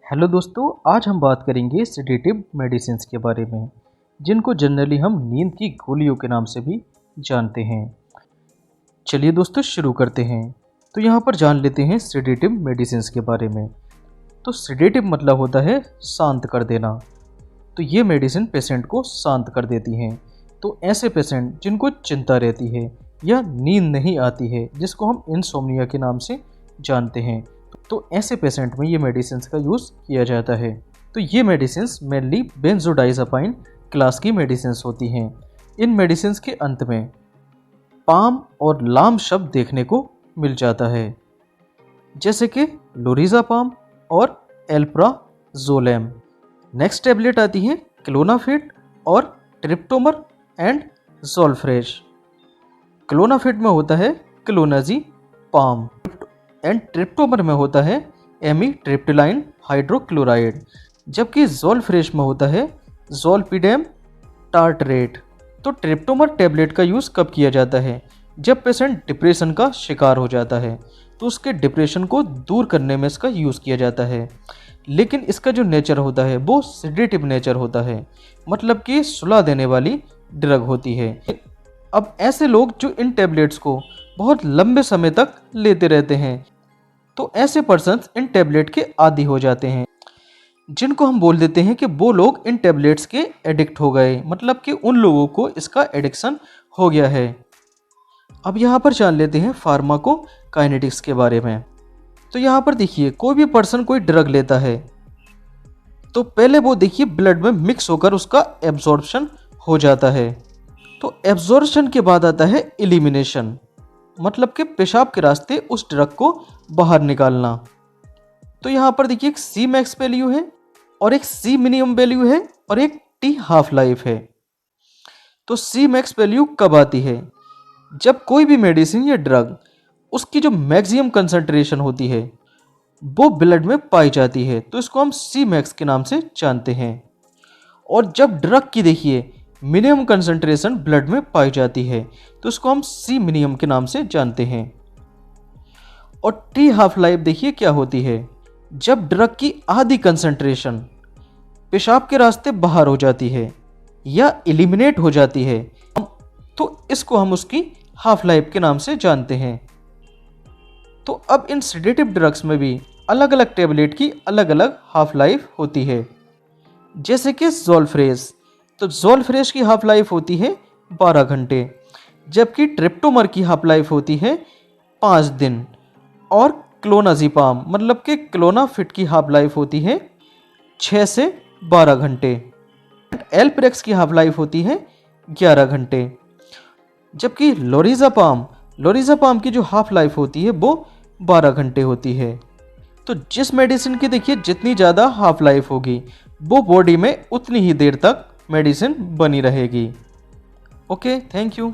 Hello दोस्तों, आज हम बात करेंगे सेडेटिव मेडिसिन्स के बारे में, जिनको जनरली हम नींद की गोलियों के नाम से भी जानते हैं। चलिए दोस्तों शुरू करते हैं। तो यहाँ पर जान लेते हैं सेडेटिव मेडिसिन्स के बारे में। तो सेडेटिव मतलब होता है शांत कर देना। तो ये मेडिसिन पेशेंट को शांत कर देती हैं। तो ऐसे पेशेंट जिनको चिंता रहती है या नींद नहीं आती है, जिसको हम इंसोम्निया के नाम से जानते हैं, तो ऐसे पेशेंट में ये मेडिसिन का यूज़ किया जाता है। तो ये मेडिसिन मेनली बेंजोडाइज़ेपाइन क्लास की मेडिसिन होती हैं। इन मेडिसिन के अंत में पाम और लाम शब्द देखने को मिल जाता है, जैसे कि लोरिज़ापाम और एल्प्राज़ोलेम। नेक्स्ट टैबलेट आती है क्लोनाफिट और ट्रिप्टोमर एंड ज़ोल्फ्रेश। क्लोनाफिट में होता है क्लोनाज़ेपाम एंड ट्रिप्टोमर में होता है एमीट्रिप्टिलाइन हाइड्रोक्लोराइड, जबकि ज़ोल्फ्रेश में होता है ज़ोल्पिडेम टार्टरेट। तो ट्रिप्टोमर टैबलेट का यूज़ कब किया जाता है? जब पेशेंट डिप्रेशन का शिकार हो जाता है, तो उसके डिप्रेशन को दूर करने में इसका यूज़ किया जाता है। लेकिन इसका जो नेचर होता है वो सेडेटिव नेचर होता है, मतलब कि सुला देने वाली ड्रग होती है। अब ऐसे लोग जो इन टैबलेट्स को बहुत लंबे समय तक लेते रहते हैं, तो ऐसे पर्सन्स इन टैबलेट के आदी हो जाते हैं, जिनको हम बोल देते हैं कि वो लोग इन टैबलेट्स के एडिक्ट हो गए, मतलब कि उन लोगों को इसका एडिक्शन हो गया है। अब यहाँ पर जान लेते हैं फार्माकोकाइनेटिक्स के बारे में। तो यहाँ पर देखिए, कोई भी पर्सन कोई ड्रग लेता है तो पहले वो देखिए ब्लड में मिक्स होकर उसका एब्जॉर्प्शन हो जाता है। तो एब्जॉर्प्शन के बाद आता है एलिमिनेशन, मतलब कि पेशाब के रास्ते उस ड्रग को बाहर निकालना। तो यहाँ पर देखिए एक सी मैक्स वैल्यू है और एक सी मिनिमम वैल्यू है और एक टी हाफ लाइफ है। तो सी मैक्स वैल्यू कब आती है? जब कोई भी मेडिसिन या ड्रग उसकी जो मैक्सिमम कंसंट्रेशन होती है वो ब्लड में पाई जाती है, तो इसको हम सी मैक्स के नाम से जानते हैं। और जब ड्रग की देखिए मिनिमम कंसंट्रेशन ब्लड में पाई जाती है, तो इसको हम सी मिनिमम के नाम से जानते हैं। और टी हाफ लाइफ देखिए क्या होती है? जब ड्रग की आधी कंसंट्रेशन पेशाब के रास्ते बाहर हो जाती है या एलिमिनेट हो जाती है, तो इसको हम उसकी हाफ लाइफ के नाम से जानते हैं। तो अब इन सेडेटिव ड्रग्स में भी अलग अलग टैबलेट की अलग अलग हाफ लाइफ होती है, जैसे कि ज़ोल्फ्रेश। तो ज़ोल्फ्रेश की हाफ लाइफ होती है 12 घंटे, जबकि ट्रिप्टोमर की हाफ लाइफ होती है 5 दिन। और क्लोनाज़ेपाम मतलब कि क्लोनाफिट की हाफ लाइफ होती है 6 से 12 घंटे। एल्प्रेक्स की हाफ लाइफ होती है 11 घंटे, जबकि लोरिज़ापाम की जो हाफ लाइफ होती है वो 12 घंटे होती है। तो जिस मेडिसिन की देखिए जितनी ज़्यादा हाफ लाइफ होगी, वो बॉडी में उतनी ही देर तक मेडिसिन बनी रहेगी। Okay, thank you.